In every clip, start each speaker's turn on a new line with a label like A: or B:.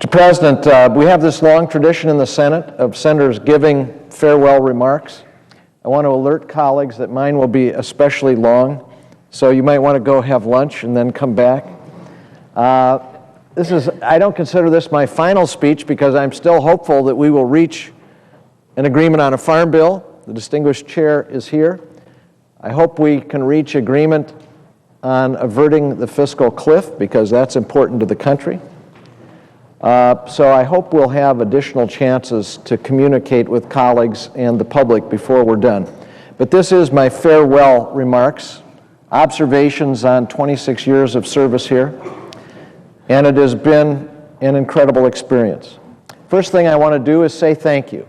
A: Mr. President, we have this long tradition in the Senate of senators giving farewell remarks. I want to alert colleagues that mine will be especially long, so you might want to go have lunch and then come back. I don't consider this my final speech because I'm still hopeful that we will reach an agreement on a farm bill. The distinguished chair is here. I hope we can reach agreement on averting the fiscal cliff because that's important to the country. So I hope we'll have additional chances to communicate with colleagues and the public before we're done. But this is my farewell remarks, observations on 26 years of service here, and it has been an incredible experience. First thing I want to do is say thank you.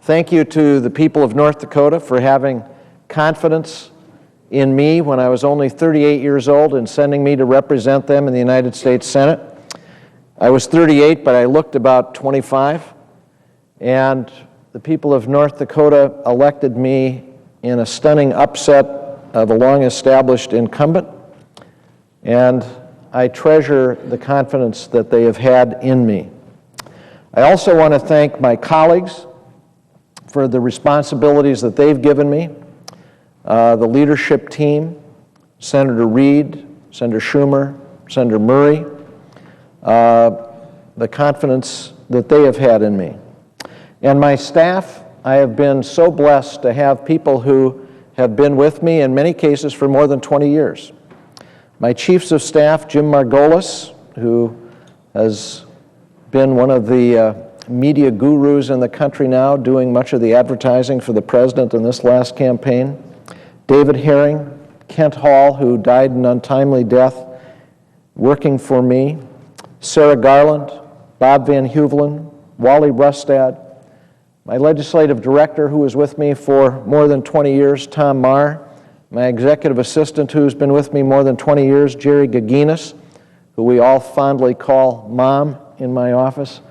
A: Thank you to the people of North Dakota for having confidence in me when I was only 38 years old and sending me to represent them in the United States Senate. I was 38, but I looked about 25, and the people of North Dakota elected me in a stunning upset of a long-established incumbent, and I treasure the confidence that they have had in me. I also want to thank my colleagues for the responsibilities that they've given me, the leadership team, Senator Reid, Senator Schumer, Senator Murray, the confidence that they have had in me. And my staff, I have been so blessed to have people who have been with me in many cases for more than 20 years. My chiefs of staff, Jim Margolis, who has been one of the media gurus in the country now, doing much of the advertising for the president in this last campaign. David Herring, Kent Hall, who died an untimely death, working for me. Sarah Garland, Bob Van Huvelen, Wally Rustad, my legislative director who was with me for more than 20 years, Tom Marr, my executive assistant who's been with me more than 20 years, Jerry Gaginas, who we all fondly call Mom in my office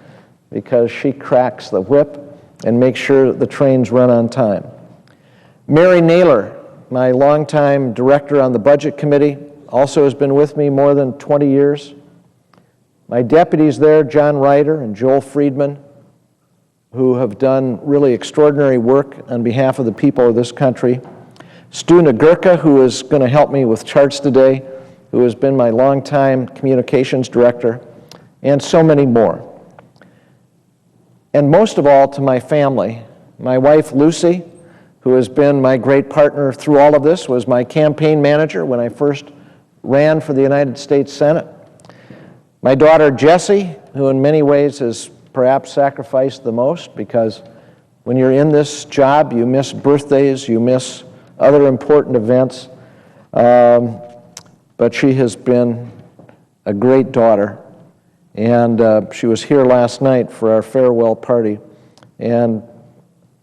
A: because she cracks the whip and makes sure that the trains run on time. Mary Naylor, my longtime director on the Budget Committee, also has been with me more than 20 years. My deputies there, John Ryder and Joel Friedman, who have done really extraordinary work on behalf of the people of this country. Stu Nagurka, who is going to help me with charts today, who has been my longtime communications director, and so many more. And most of all, to my family, my wife Lucy, who has been my great partner through all of this, was my campaign manager when I first ran for the United States Senate. My daughter Jessie, who in many ways has perhaps sacrificed the most because when you're in this job, you miss birthdays, you miss other important events, but she has been a great daughter. And she was here last night for our farewell party, and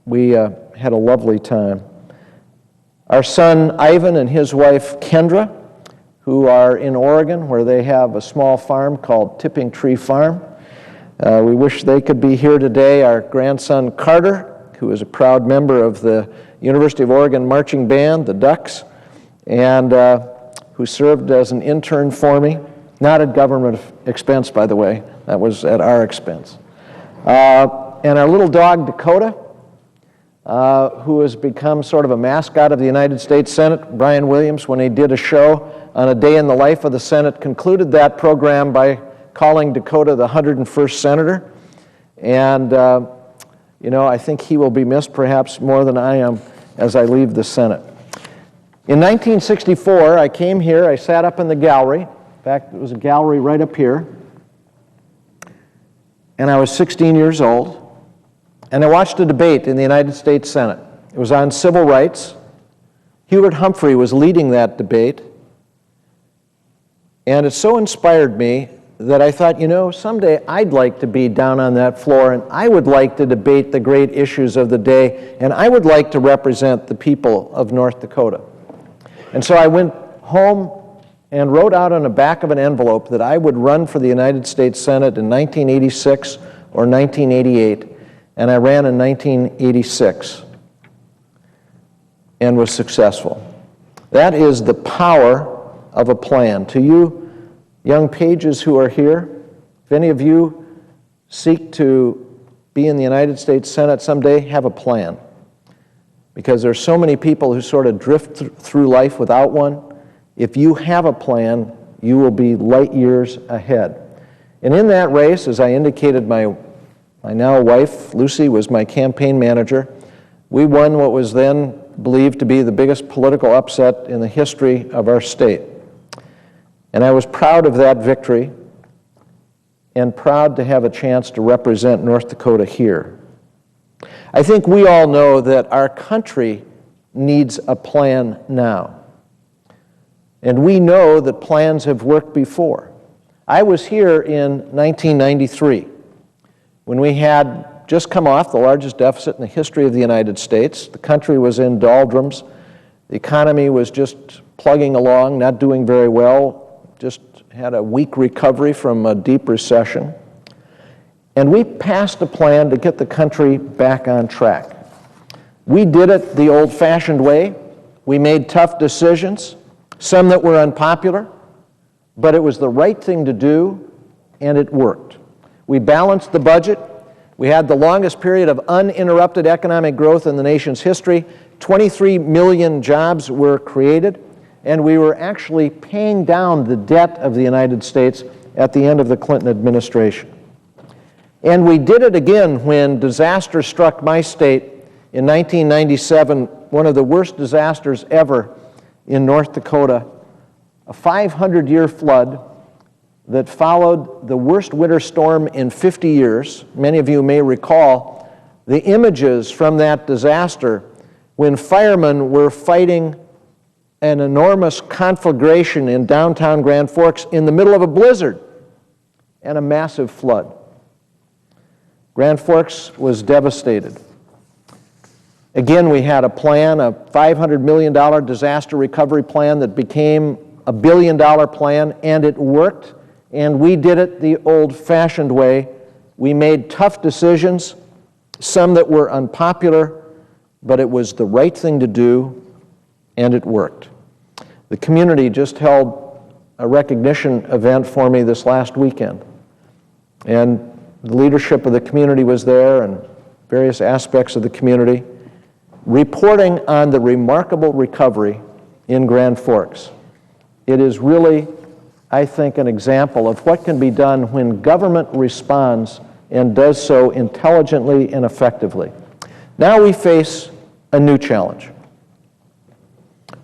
A: we had a lovely time. Our son Ivan and his wife Kendra, who are in Oregon, where they have a small farm called Tipping Tree Farm. We wish they could be here today. Our grandson Carter, who is a proud member of the University of Oregon marching band, the Ducks, and who served as an intern for me, not at government expense, by the way. That was at our expense. And our little dog Dakota, who has become sort of a mascot of the United States Senate. Brian Williams, when he did a show on a day in the life of the Senate, concluded that program by calling Dakota the 101st Senator. And, you know, I think he will be missed perhaps more than I am as I leave the Senate. In 1964, I came here, I sat up in the gallery. In fact, it was a gallery right up here. And I was 16 years old. And I watched a debate in the United States Senate. It was on civil rights. Hubert Humphrey was leading that debate. And it so inspired me that I thought, you know, someday I'd like to be down on that floor and I would like to debate the great issues of the day and I would like to represent the people of North Dakota. And so I went home and wrote out on the back of an envelope that I would run for the United States Senate in 1986 or 1988, and I ran in 1986 and was successful. That is the power of a plan. To you young pages who are here, if any of you seek to be in the United States Senate someday, have a plan. Because there's so many people who sort of drift through life without one. If you have a plan, you will be light years ahead. And in that race, as I indicated, my now wife, Lucy, was my campaign manager. We won what was then believed to be the biggest political upset in the history of our state. And I was proud of that victory and proud to have a chance to represent North Dakota here. I think we all know that our country needs a plan now. And we know that plans have worked before. I was here in 1993 when we had just come off the largest deficit in the history of the United States. The country was in doldrums. The economy was just plugging along, not doing very well, just had a weak recovery from a deep recession. And we passed a plan to get the country back on track. We did it the old-fashioned way. We made tough decisions, some that were unpopular, but it was the right thing to do, and it worked. We balanced the budget. We had the longest period of uninterrupted economic growth in the nation's history. 23 million jobs were created, and we were actually paying down the debt of the United States at the end of the Clinton administration. And we did it again when disaster struck my state in 1997, one of the worst disasters ever in North Dakota, a 500-year flood that followed the worst winter storm in 50 years. Many of you may recall the images from that disaster when firemen were fighting an enormous conflagration in downtown Grand Forks in the middle of a blizzard and a massive flood. Grand Forks was devastated. Again, we had a plan, a $500 million disaster recovery plan that became a $1 billion plan, and it worked, and we did it the old-fashioned way. We made tough decisions, some that were unpopular, but it was the right thing to do, and it worked. The community just held a recognition event for me this last weekend, and the leadership of the community was there and various aspects of the community reporting on the remarkable recovery in Grand Forks. It is really, I think, an example of what can be done when government responds and does so intelligently and effectively. Now we face a new challenge.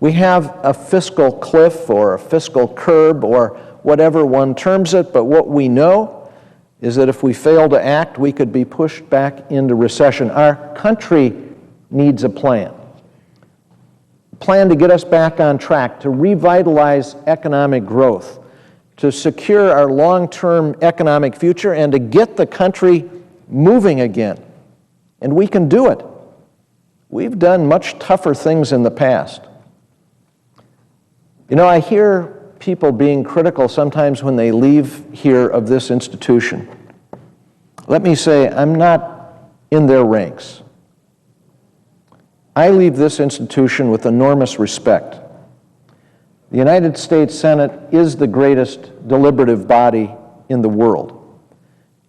A: We have a fiscal cliff or a fiscal curb or whatever one terms it, but what we know is that if we fail to act, we could be pushed back into recession. Our country needs a plan. A plan to get us back on track, to revitalize economic growth, to secure our long-term economic future, and to get the country moving again. And we can do it. We've done much tougher things in the past. You know, I hear people being critical sometimes when they leave here of this institution. Let me say, I'm not in their ranks. I leave this institution with enormous respect. The United States Senate is the greatest deliberative body in the world.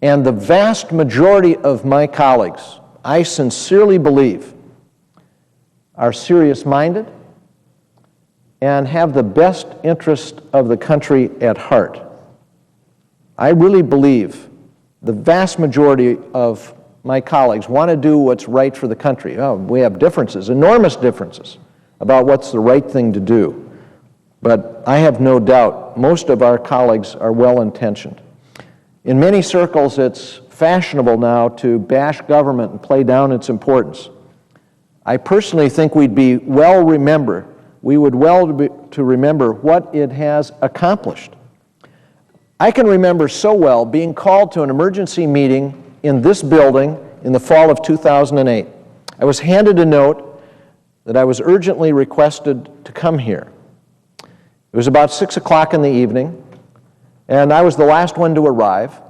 A: And the vast majority of my colleagues, I sincerely believe, are serious-minded and have the best interest of the country at heart. I really believe the vast majority of my colleagues want to do what's right for the country. Oh, we have differences, enormous differences, about what's the right thing to do. But I have no doubt most of our colleagues are well-intentioned. In many circles, it's fashionable now to bash government and play down its importance. I personally think we would well remember what it has accomplished. I can remember so well being called to an emergency meeting in this building in the fall of 2008. I was handed a note that I was urgently requested to come here. It was about 6 o'clock in the evening, and I was the last one to arrive.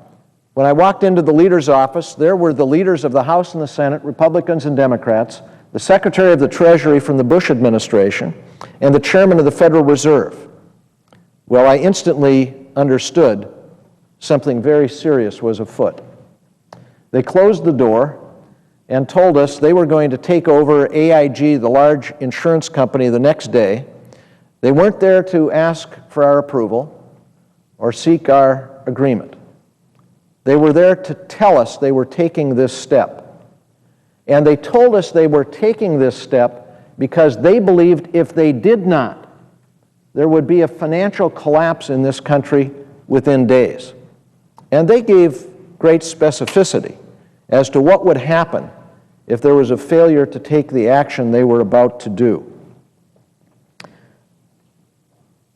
A: When I walked into the leader's office, there were the leaders of the House and the Senate, Republicans and Democrats, the Secretary of the Treasury from the Bush administration, and the Chairman of the Federal Reserve. Well, I instantly understood something very serious was afoot. They closed the door and told us they were going to take over AIG, the large insurance company, the next day. They weren't there to ask for our approval or seek our agreement. They were there to tell us they were taking this step. And they told us they were taking this step because they believed if they did not, there would be a financial collapse in this country within days. And they gave great specificity as to what would happen if there was a failure to take the action they were about to do.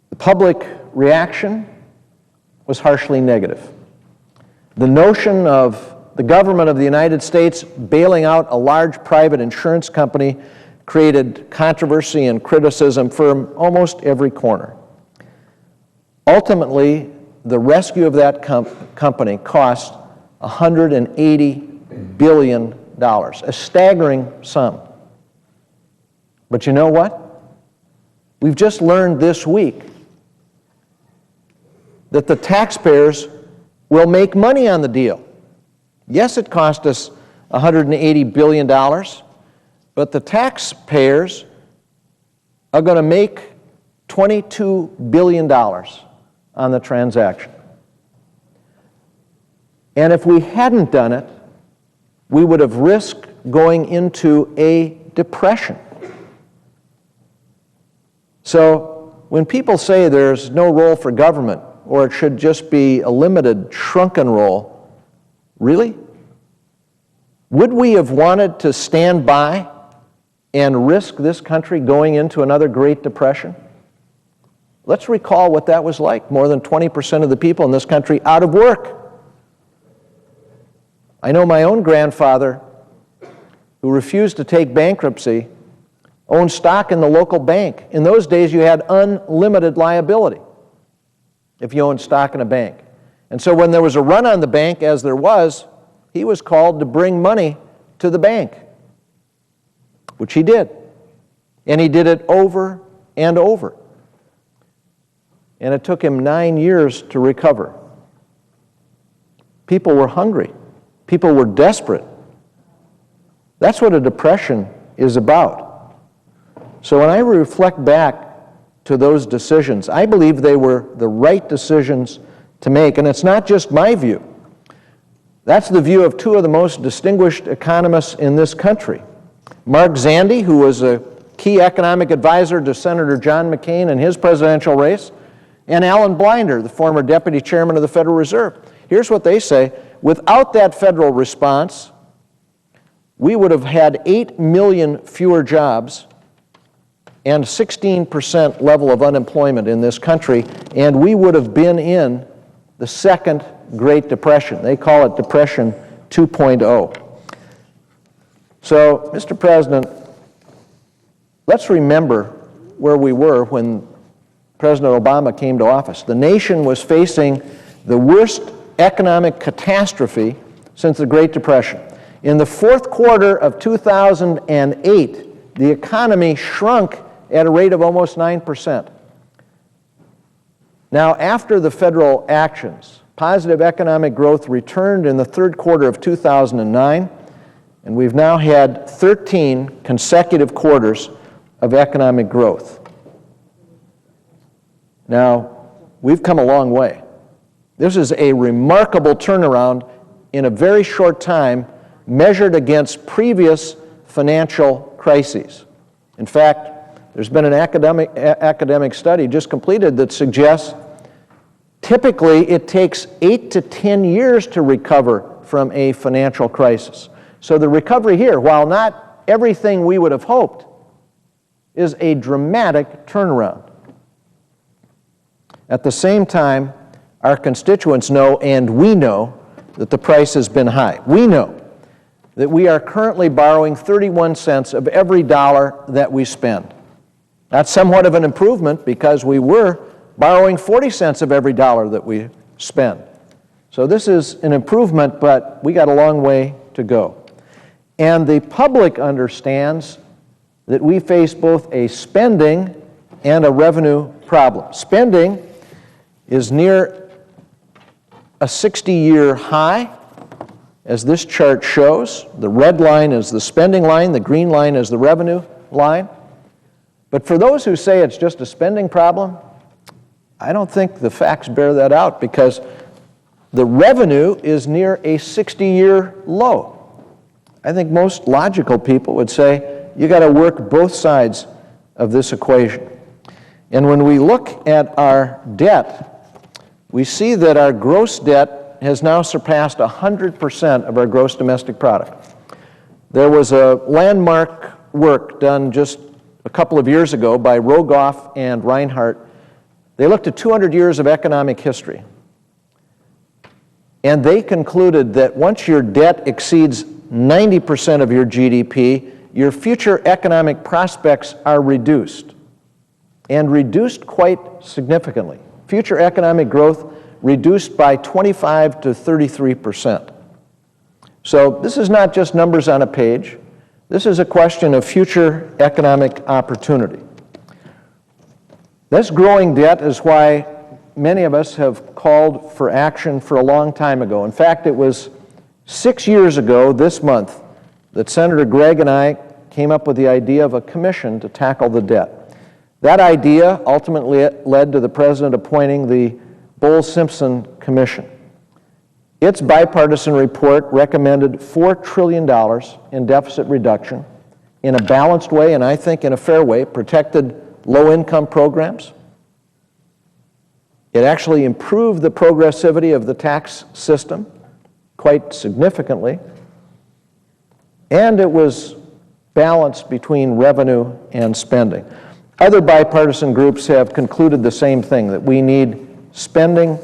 A: The public reaction was harshly negative. The notion of the government of the United States bailing out a large private insurance company created controversy and criticism from almost every corner. Ultimately, the rescue of that company cost $180 billion, a staggering sum. But you know what? We've just learned this week that the taxpayers will make money on the deal. Yes, it cost us $180 billion, but the taxpayers are going to make $22 billion on the transaction. And if we hadn't done it, we would have risked going into a depression. So when people say there's no role for government, or it should just be a limited, shrunken role, really? Would we have wanted to stand by and risk this country going into another Great Depression? Let's recall what that was like. More than 20% of the people in this country out of work. I know my own grandfather, who refused to take bankruptcy, owned stock in the local bank. In those days, you had unlimited liability if you owned stock in a bank. And so when there was a run on the bank, as there was, he was called to bring money to the bank, which he did. And he did it over and over. And it took him 9 years to recover. People were hungry. People were desperate. That's what a depression is about. So when I reflect back to those decisions, I believe they were the right decisions to make. And it's not just my view. That's the view of two of the most distinguished economists in this country. Mark Zandi, who was a key economic advisor to Senator John McCain in his presidential race, and Alan Blinder, the former deputy chairman of the Federal Reserve. Here's what they say: without that federal response, we would have had 8 million fewer jobs and 16% level of unemployment in this country, and we would have been in the second Great Depression. They call it Depression 2.0. So, Mr. President, let's remember where we were when President Obama came to office. The nation was facing the worst economic catastrophe since the Great Depression. In the fourth quarter of 2008, the economy shrunk at a rate of almost 9%. Now, after the federal actions, positive economic growth returned in the third quarter of 2009, and we've now had 13 consecutive quarters of economic growth. Now, we've come a long way. This is a remarkable turnaround in a very short time measured against previous financial crises. In fact, there's been an academic study just completed that suggests typically it takes 8 to 10 years to recover from a financial crisis. So the recovery here, while not everything we would have hoped, is a dramatic turnaround. At the same time, our constituents know, and we know, that the price has been high. We know that we are currently borrowing 31 cents of every dollar that we spend. That's somewhat of an improvement because we were borrowing 40 cents of every dollar that we spend. So this is an improvement, but we got a long way to go. And the public understands that we face both a spending and a revenue problem. Spending is near a 60-year high, as this chart shows. The red line is the spending line, the green line is the revenue line. But for those who say it's just a spending problem, I don't think the facts bear that out, because the revenue is near a 60-year low. I think most logical people would say you got to work both sides of this equation. And when we look at our debt, we see that our gross debt has now surpassed 100% of our gross domestic product. There was a landmark work done just a couple of years ago by Rogoff and Reinhardt. They looked at 200 years of economic history. And they concluded that once your debt exceeds 90% of your GDP, your future economic prospects are reduced, and reduced quite significantly. Future economic growth reduced by 25 to 33%. So this is not just numbers on a page. This is a question of future economic opportunity. This growing debt is why many of us have called for action for a long time ago. In fact, it was 6 years ago this month that Senator Gregg and I came up with the idea of a commission to tackle the debt. That idea ultimately led to the President appointing the Bowles-Simpson Commission. Its bipartisan report recommended $4 trillion in deficit reduction in a balanced way, and I think in a fair way, protected low-income programs. It actually improved the progressivity of the tax system quite significantly, and it was balanced between revenue and spending. Other bipartisan groups have concluded the same thing, that we need spending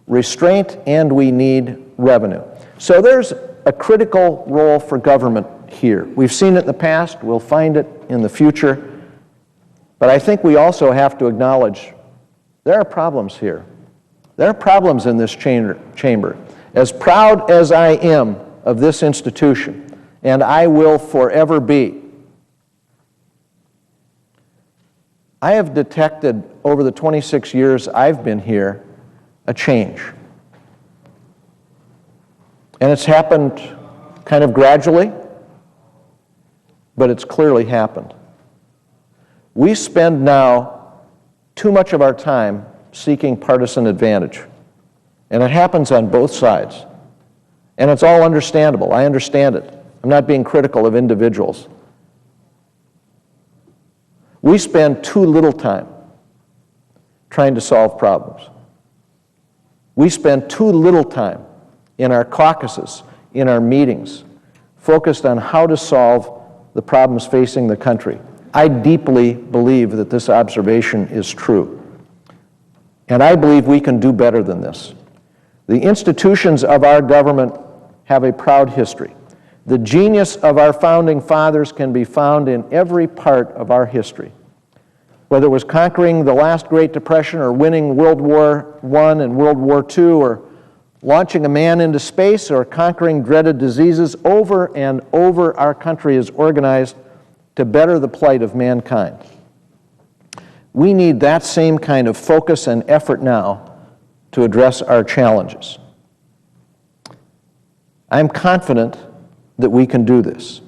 A: restraint and we need revenue. So there's a critical role for government here. We've seen it in the past, we'll find it in the future, but I think we also have to acknowledge there are problems here. There are problems in this chamber. As proud as I am of this institution, and I will forever be, I have detected over the 26 years I've been here a change. And it's happened kind of gradually, but it's clearly happened. We spend now too much of our time seeking partisan advantage. And it happens on both sides. And it's all understandable. I understand it. I'm not being critical of individuals. We spend too little time trying to solve problems. We spend too little time in our caucuses, in our meetings, focused on how to solve the problems facing the country. I deeply believe that this observation is true. And I believe we can do better than this. The institutions of our government have a proud history. The genius of our founding fathers can be found in every part of our history. Whether it was conquering the last Great Depression or winning World War I and World War II, or launching a man into space, or conquering dreaded diseases, over and over our country is organized to better the plight of mankind. We need that same kind of focus and effort now to address our challenges. I'm confident that we can do this,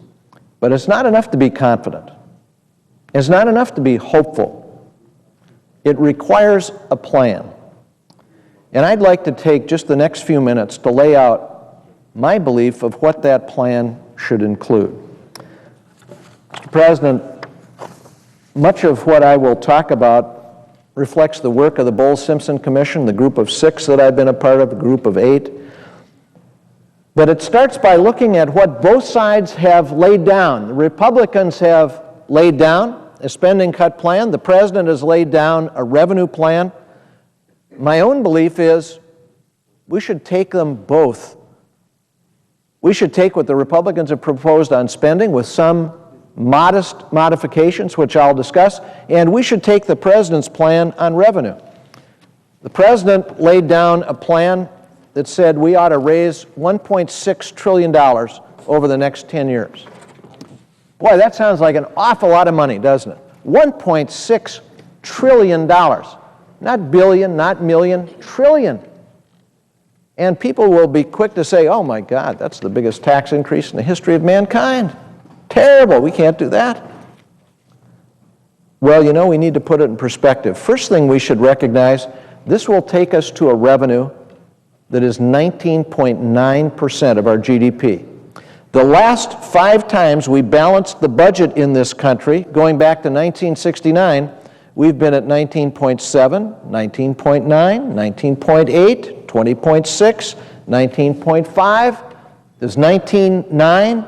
A: but it's not enough to be confident. It's not enough to be hopeful. It requires a plan. And I'd like to take just the next few minutes to lay out my belief of what that plan should include. Mr. President, much of what I will talk about reflects the work of the Bowles-Simpson Commission, the group of 6 that I've been a part of, the group of 8. But it starts by looking at what both sides have laid down. The Republicans have laid down a spending cut plan. The President has laid down a revenue plan. My own belief is we should take them both. We should take what the Republicans have proposed on spending with some modest modifications, which I'll discuss, and we should take the President's plan on revenue. The President laid down a plan that said we ought to raise $1.6 trillion over the next 10 years. Boy, that sounds like an awful lot of money, doesn't it? $1.6 trillion. Not billion, not million, trillion. And people will be quick to say, oh my God, that's the biggest tax increase in the history of mankind. Terrible, we can't do that. Well, you know, we need to put it in perspective. First thing we should recognize, this will take us to a revenue that is 19.9% of our GDP. The last 5 times we balanced the budget in this country, going back to 1969, we've been at 19.7, 19.9, 19.8, 20.6, 19.5. Does 19.9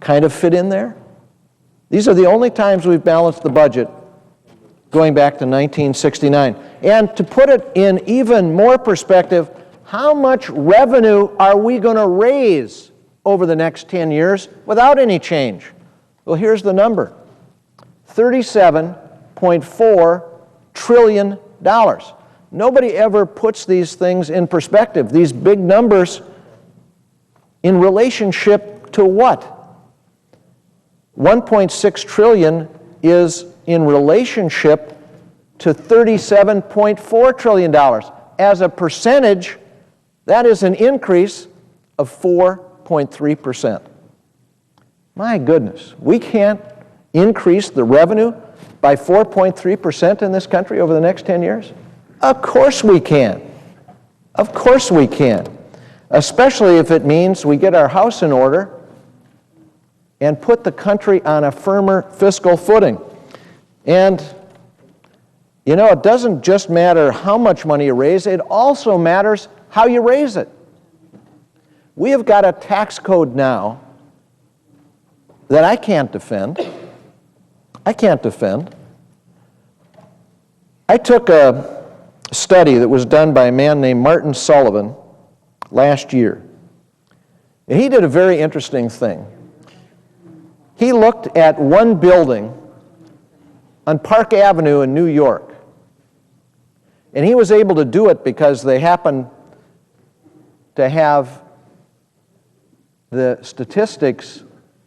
A: kind of fit in there? These are the only times we've balanced the budget going back to 1969. And to put it in even more perspective, how much revenue are we going to raise over the next 10 years without any change? Well, here's the number. $37.4 trillion. Nobody ever puts these things in perspective, these big numbers, in relationship to what? 1.6 trillion is in relationship to $37.4 trillion. As a percentage, that is an increase of 4.3%. My goodness, we can't increase the revenue by 4.3% in this country over the next 10 years? Of course we can. Of course we can. Especially if it means we get our house in order and put the country on a firmer fiscal footing. And, you know, it doesn't just matter how much money you raise, it also matters how you raise it. We have got a tax code now that I can't defend. I can't defend. I took a study that was done by a man named Martin Sullivan last year. And he did a very interesting thing. He looked at one building on Park Avenue in New York. And he was able to do it because they happened to have the statistics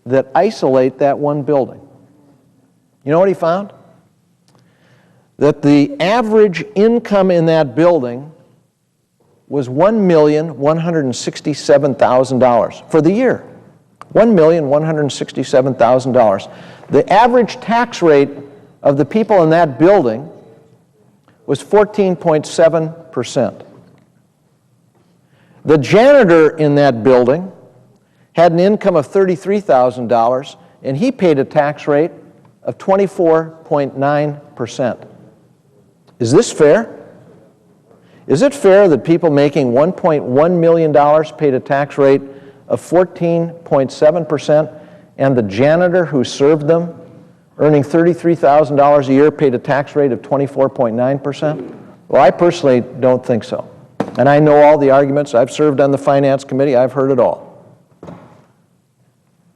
A: that isolate that one building. You know what he found? That the average income in that building was $1,167,000 for the year. $1,167,000. The average tax rate of the people in that building was 14.7%. The janitor in that building had an income of $33,000, and he paid a tax rate of 24.9%. Is this fair? Is it fair that people making $1.1 million paid a tax rate of 14.7%, and the janitor who served them, earning $33,000 a year, paid a tax rate of 24.9%? Well, I personally don't think so. And I know all the arguments. I've served on the Finance Committee. I've heard it all.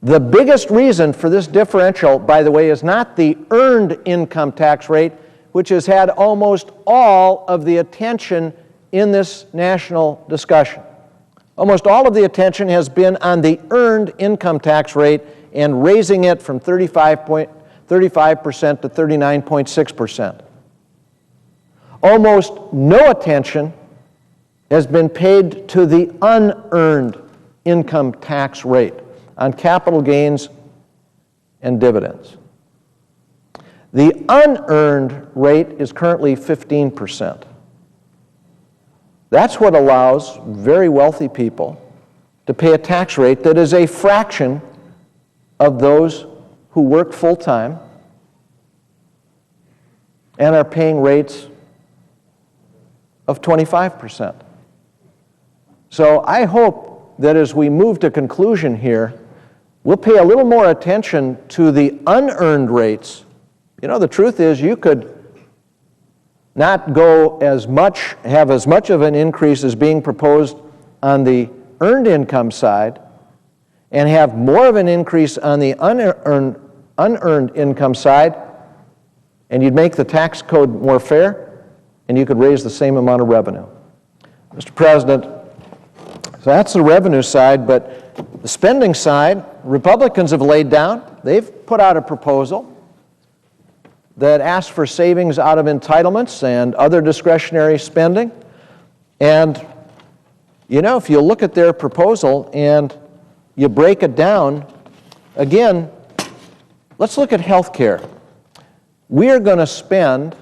A: The biggest reason for this differential, by the way, is not the earned income tax rate, which has had almost all of the attention in this national discussion. Almost all of the attention has been on the earned income tax rate and raising it from 35% to 39.6%. Almost no attention has been paid to the unearned income tax rate on capital gains and dividends. The unearned rate is currently 15%. That's what allows very wealthy people to pay a tax rate that is a fraction of those who work full-time and are paying rates of 25%. So I hope that as we move to conclusion here, we'll pay a little more attention to the unearned rates. You know, the truth is you could not have as much of an increase as being proposed on the earned income side and have more of an increase on the unearned income side, and you'd make the tax code more fair, and you could raise the same amount of revenue. Mr. President, so that's the revenue side, but the spending side, Republicans have laid down. They've put out a proposal that asks for savings out of entitlements and other discretionary spending. And You know, if you look at their proposal and you break it down, again, let's look at health care. We are going to spend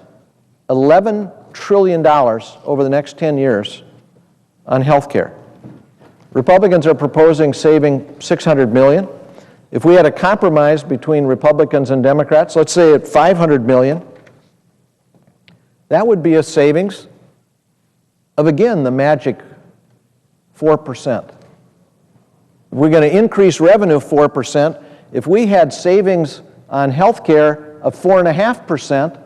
A: $11 trillion over the next 10 years on health care. Republicans are proposing saving $600 million. If we had a compromise between Republicans and Democrats, let's say at $500 million, that would be a savings of, again, the magic 4%. We're going to increase revenue 4%. If we had savings on health care of 4.5%,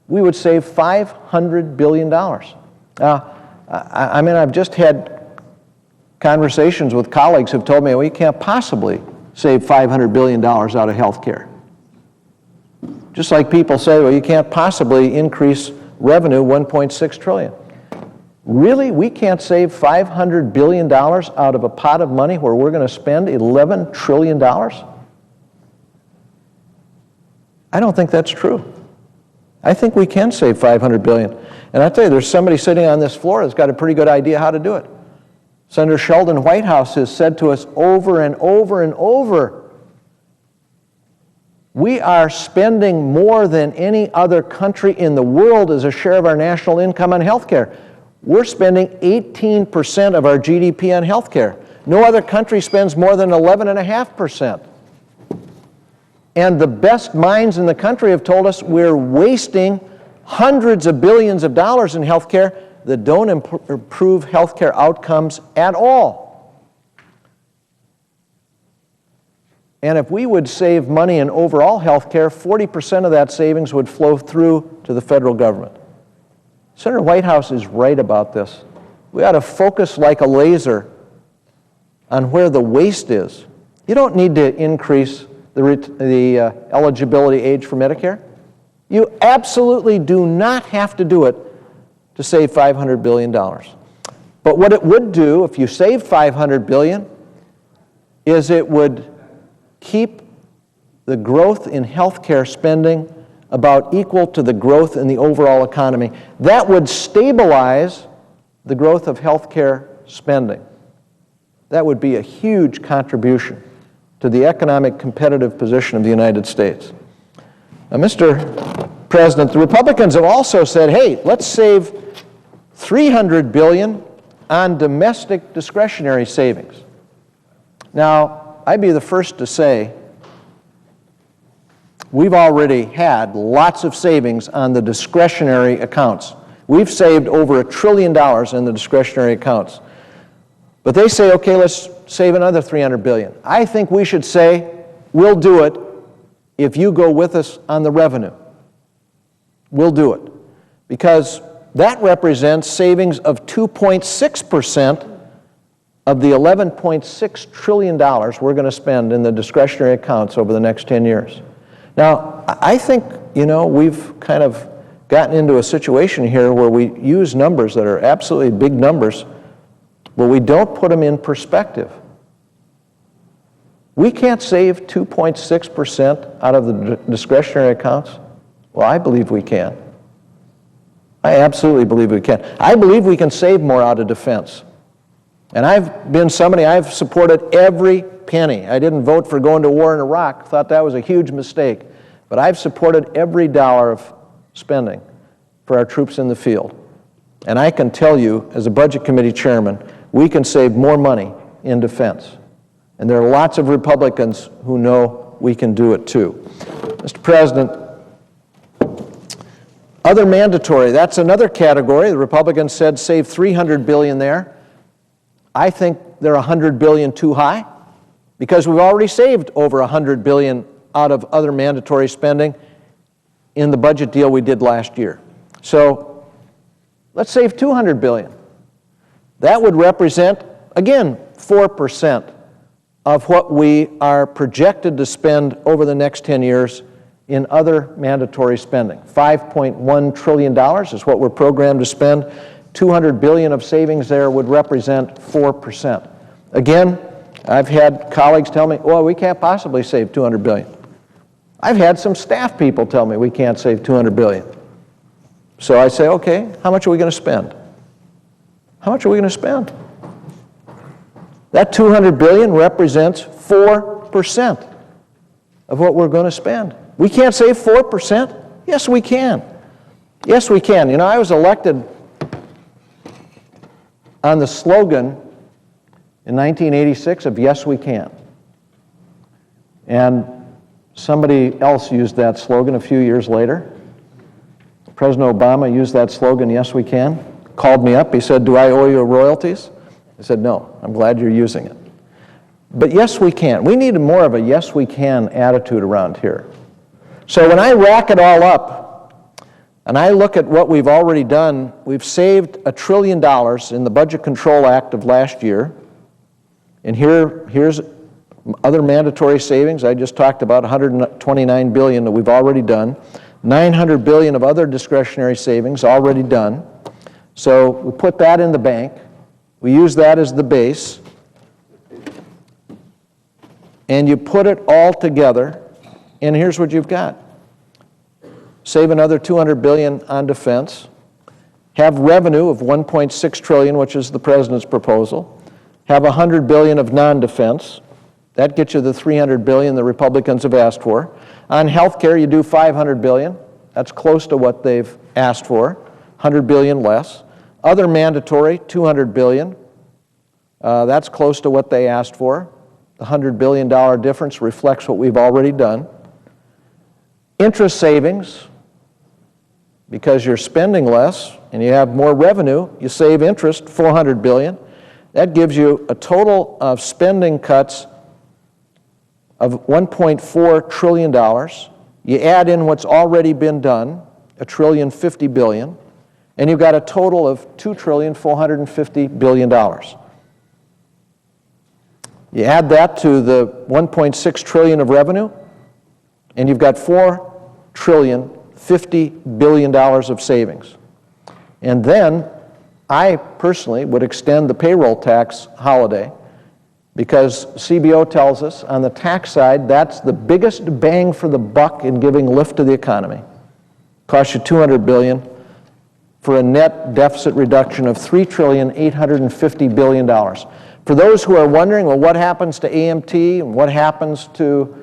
A: we would save $500 billion. I mean, I've just had conversations with colleagues who've told me, well, you can't possibly save $500 billion out of health care. Just like people say, well, you can't possibly increase revenue $1.6 trillion. Really? We can't save $500 billion out of a pot of money where we're going to spend $11 trillion? I don't think that's true. I think we can save $500 billion. And I tell you, there's somebody sitting on this floor that's got a pretty good idea how to do it. Senator Sheldon Whitehouse has said to us over and over and over, we are spending more than any other country in the world as a share of our national income on health care. We're spending 18% of our GDP on health care. No other country spends more than 11.5%. And the best minds in the country have told us we're wasting hundreds of billions of dollars in health care that don't improve health care outcomes at all. And if we would save money in overall health care, 40% of that savings would flow through to the federal government. Senator Whitehouse is right about this. We ought to focus like a laser on where the waste is. You don't need to increase the eligibility age for Medicare. You absolutely do not have to do it to save $500 billion. But what it would do, if you save $500 billion, is it would keep the growth in health care spending about equal to the growth in the overall economy. That would stabilize the growth of health care spending. That would be a huge contribution to the economic competitive position of the United States. Now, Mr. President, the Republicans have also said, hey, let's save $300 billion on domestic discretionary savings. Now, I'd be the first to say we've already had lots of savings on the discretionary accounts. We've saved over $1 trillion in the discretionary accounts. But they say, okay, let's save another $300 billion. I think we should say, we'll do it if you go with us on the revenue. We'll do it. Because that represents savings of 2.6% of the $11.6 trillion we're going to spend in the discretionary accounts over the next 10 years. Now, I think, we've kind of gotten into a situation here where we use numbers that are absolutely big numbers, but we don't put them in perspective. We can't save 2.6% out of the discretionary accounts? Well, I believe we can. I absolutely believe we can. I believe we can save more out of defense. And I've been somebody, I've supported every penny. I didn't vote for going to war in Iraq, thought that was a huge mistake. But I've supported every dollar of spending for our troops in the field. And I can tell you, as a Budget Committee chairman, we can save more money in defense. And there are lots of Republicans who know we can do it too. Mr. President, other mandatory, that's another category. The Republicans said save $300 billion there. I think they're $100 billion too high because we've already saved over $100 billion out of other mandatory spending in the budget deal we did last year. So let's save $200 billion. That would represent, again, 4% of what we are projected to spend over the next 10 years in other mandatory spending. $5.1 trillion is what we're programmed to spend. $200 billion of savings there would represent 4%. Again, I've had colleagues tell me, well, we can't possibly save $200 billion. I've had some staff people tell me we can't save $200 billion. So I say, okay, how much are we going to spend? How much are we going to spend? That $200 billion represents 4% of what we're going to spend. We can't save 4%? Yes, we can. Yes, we can. You know, I was elected on the slogan in 1986 of "Yes, we can." And somebody else used that slogan a few years later. President Obama used that slogan, "Yes, we can." Called me up. He said, "Do I owe you royalties?" I said, "No, I'm glad you're using it." But yes, we can. We need more of a yes, we can attitude around here. So when I rack it all up and I look at what we've already done, we've saved $1 trillion in the Budget Control Act of last year. And here's other mandatory savings. I just talked about $129 billion that we've already done. $900 billion of other discretionary savings already done. So we put that in the bank. We use that as the base. And you put it all together, and here's what you've got. Save another $200 billion on defense. Have revenue of $1.6 trillion, which is the president's proposal. Have $100 billion of non-defense. That gets you the $300 billion the Republicans have asked for. On health care, you do $500 billion. That's close to what they've asked for. $100 billion less. Other mandatory, $200 billion. That's close to what they asked for. The $100 billion difference reflects what we've already done. Interest savings, because you're spending less and you have more revenue, you save interest, $400 billion. That gives you a total of spending cuts of $1.4 trillion. You add in what's already been done, $1.05 trillion, and you've got a total of $2.45 trillion. You add that to the $1.6 trillion of revenue, and you've got $4.05 trillion of savings. And then I personally would extend the payroll tax holiday, because CBO tells us on the tax side that's the biggest bang for the buck in giving lift to the economy. Costs you $200 billion for a net deficit reduction of $3.85 trillion. For those who are wondering, well, what happens to AMT and what happens to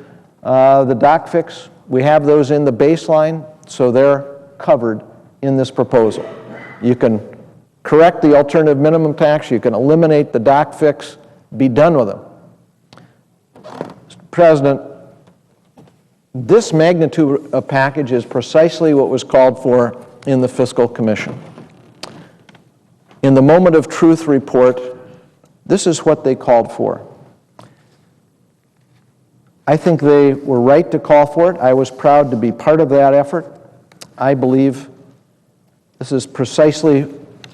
A: the doc fix, we have those in the baseline, so they're covered in this proposal. You can correct the alternative minimum tax, you can eliminate the doc fix, be done with them. Mr. President, this magnitude of package is precisely what was called for in the Fiscal Commission. In the Moment of Truth report, this is what they called for. I think they were right to call for it. I was proud to be part of that effort. I believe this is precisely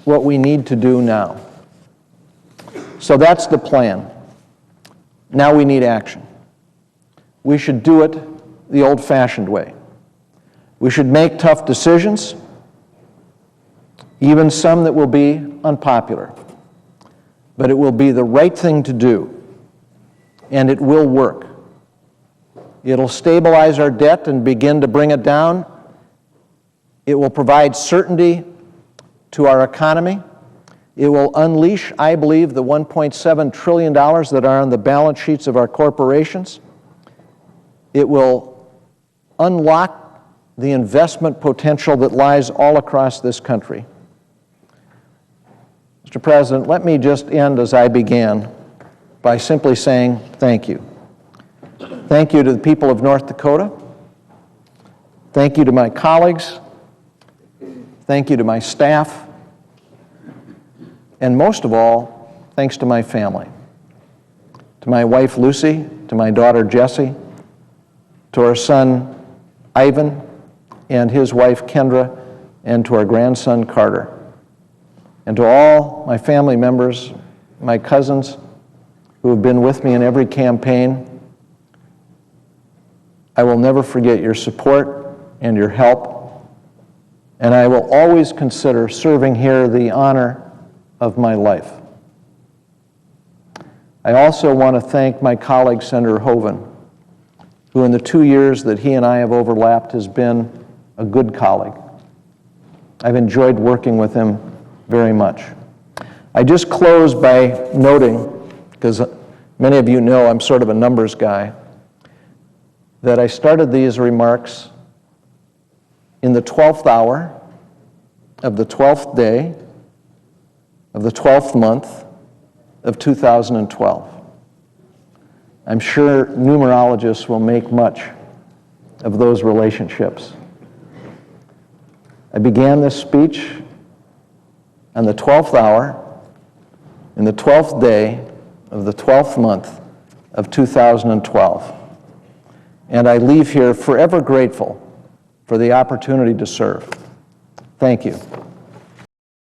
A: what we need to do now. So that's the plan. Now we need action. We should do it the old-fashioned way. We should make tough decisions, even some that will be unpopular. But it will be the right thing to do, and it will work. It'll stabilize our debt and begin to bring it down. It will provide certainty to our economy. It will unleash, I believe, the $1.7 trillion that are on the balance sheets of our corporations. It will unlock the investment potential that lies all across this country. Mr. President, let me just end as I began by simply saying thank you. Thank you to the people of North Dakota. Thank you to my colleagues. Thank you to my staff. And most of all, thanks to my family. To my wife, Lucy, to my daughter, Jessie, to our son, Ivan, and his wife, Kendra, and to our grandson, Carter. And to all my family members, my cousins, who have been with me in every campaign, I will never forget your support and your help, and I will always consider serving here the honor of my life. I also want to thank my colleague, Senator Hoeven, who in the 2 years that he and I have overlapped has been a good colleague. I've enjoyed working with him very much. I just close by noting, because many of you know I'm sort of a numbers guy, that I started these remarks in the 12th hour of the 12th day of the 12th month of 2012. I'm sure numerologists will make much of those relationships. I began this speech on the 12th hour in the 12th day of the 12th month of 2012. And I leave here forever grateful for the opportunity to serve. Thank you.